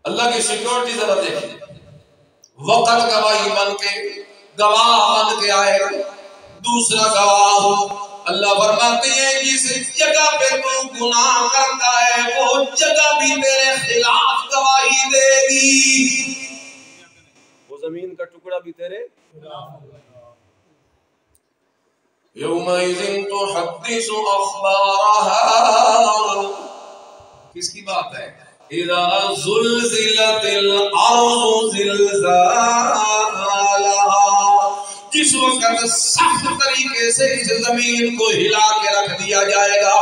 اللہ کی سیکورٹی ذرا دیکھیں، وقت گواہی بن کے گواہ بن کے آئے گا، دوسرا گواہ اللہ فرماتے ہیں جس جگہ پہ تو گناہ کرتا ہے وہ جگہ بھی تیرے خلاف گواہی دے گی، وہ زمین کا ٹکڑا بھی تیرے یومئذ تحدث اخبارها، کس کی بات ہے؟ اذا زلزلت الارض زلزالها، جس وقت سخت طریقے سے اس زمین کو ہلا کے رکھ دیا جائے گا،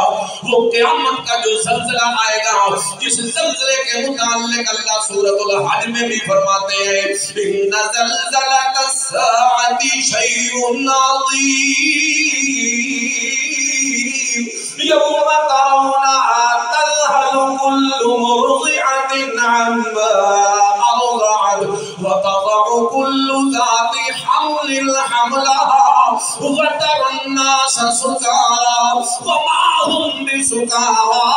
وہ قیامت کا جو زلزلہ آئے گا، جس زلزلے کے متعلق اللہ سورۃ الحج میں بھی فرماتے ہیں ان زلزلۃ الساعۃ شیء عظیم یوم ترونها تذهل كل مرضعة عما أرضعت وتضع كل ذات حمل حملها وترى الناس سكارى وما هم بسكارى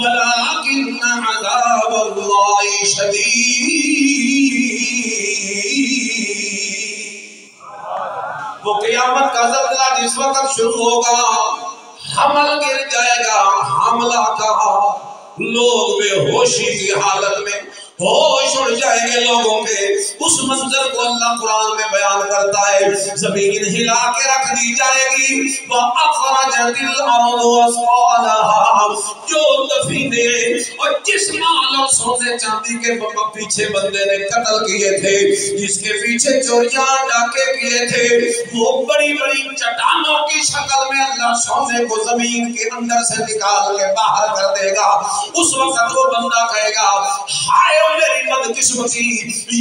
ولكن عذاب الله شديد۔ وہ قیامت کا زلزلہ جس وقت شروع ہوگا، حمل گر جائے گا، حملہ کہا، لوگ بے ہوشی کی حالت میں ہوش اڑ جائیں گے لوگوں کے، اس منظر کو اللہ قرآن میں بیان کرتا ہے، زمین ہلا کے رکھ دی جائے گی، وَأَخْرَجَتِ الْأَرْضُ أَثْقَالَهَا، جو دفینے اور جس مال اور سونے چاندی کے پیچھے بندے نے قتل کیے تھے، جس کے پیچھے چوریاں ڈاکے کیے تھے، وہ بڑی بڑی چٹانوں کی شکل میں اللہ سونے کو زمین کے اندر سے نکال کے باہر کر دے گا۔ اس وقت وہ بندہ کہے گا ہائے میری بدقسمتی،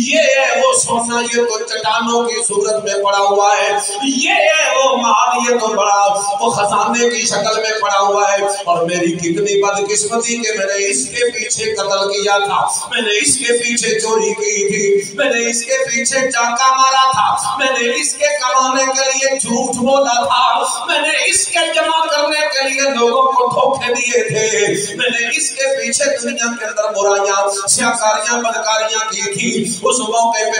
یہ ہے وہ سونا، یہ تو چٹانوں کی صورت میں پڑا ہوا ہے، یہ ہے وہ مال، یہ تو بڑا وہ خزانے کی شکل میں پڑا ہوا ہے، اور میری کتنی بدقسمتی کہ میں نے اس کے پیچھے قتل کیا تھا، میں نے اس کے پیچھے چوری کی تھی، میں نے اس کے پیچھے ڈاکہ مارا تھا، میں نے اس کے کمانے کے لیے جھوٹ بولا تھا، میں نے اس کے جمع کرنے کے لیے لوگوں کو دھوکے دیے تھے، میں نے اس کے پیچھے دنیا کے اندر برائیاں سیاکاریاں بدکاریاں کی تھی۔ اس موقع پہ